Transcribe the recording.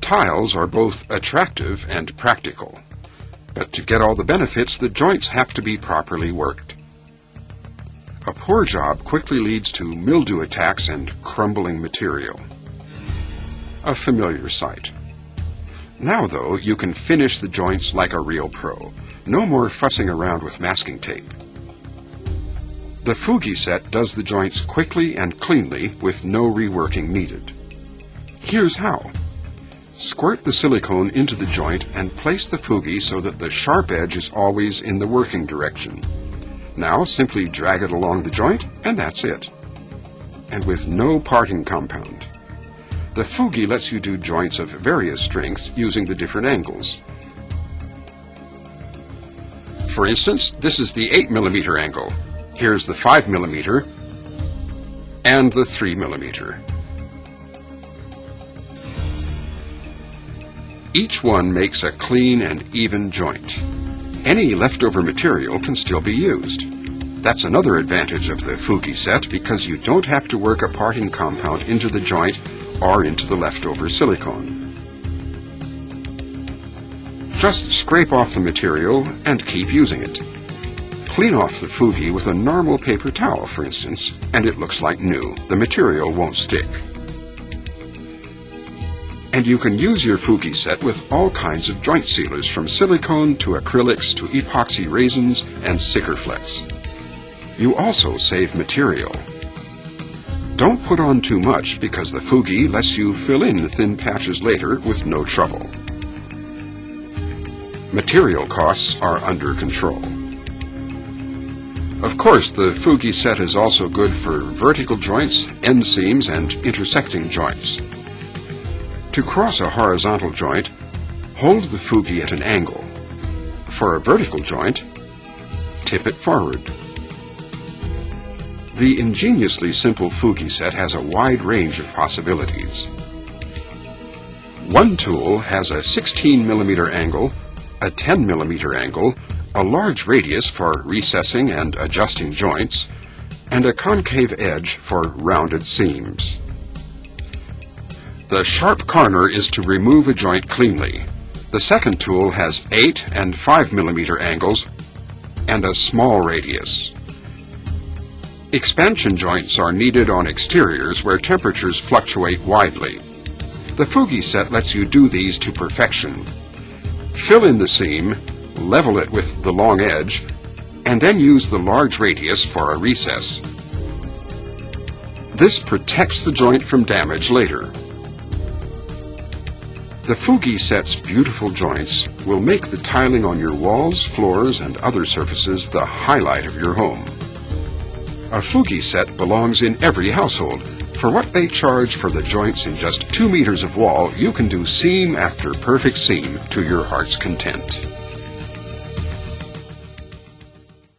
tiles are both attractive and practical. But to get all the benefits, the joints have to be properly worked. A poor job quickly leads to mildew attacks and crumbling material. A familiar sight. Now, though, you can finish the joints like a real pro. No more fussing around with masking tape. The Fugi set does the joints quickly and cleanly with no reworking needed. Here's how. Squirt the silicone into the joint and place the Fugi so that the sharp edge is always in the working direction. Now simply drag it along the joint and that's it. And with no parting compound. The Fugi lets you do joints of various strengths using the different angles. For instance, this is the 8mm angle. Here's the 5mm and the 3mm. Each one makes a clean and even joint. Any leftover material can still be used. That's another advantage of the Fugi set because you don't have to work a parting compound into the joint or into the leftover silicone. Just scrape off the material and keep using it. Clean off the Fugi with a normal paper towel, for instance, and it looks like new. The material won't stick. And you can use your Fugi set with all kinds of joint sealers, from silicone to acrylics to epoxy resins and Sikkerflex. You also save material. Don't put on too much because the Fugi lets you fill in thin patches later with no trouble. Material costs are under control. Of course, the Fugi set is also good for vertical joints, end seams, and intersecting joints. To cross a horizontal joint, hold the Fugi at an angle. For a vertical joint, tip it forward. The ingeniously simple Fugi set has a wide range of possibilities. One tool has a 16mm angle, a 10mm angle, a large radius for recessing and adjusting joints, and a concave edge for rounded seams. The sharp corner is to remove a joint cleanly. The second tool has 8 and 5mm angles and a small radius. Expansion joints are needed on exteriors where temperatures fluctuate widely. The Fugi set lets you do these to perfection. Fill in the seam, level it with the long edge, and then use the large radius for a recess. This protects the joint from damage later. The Fugi set's beautiful joints will make the tiling on your walls, floors, and other surfaces the highlight of your home. A Fugi set belongs in every household. For what they charge for the joints in just 2 meters of wall, you can do seam after perfect seam to your heart's content.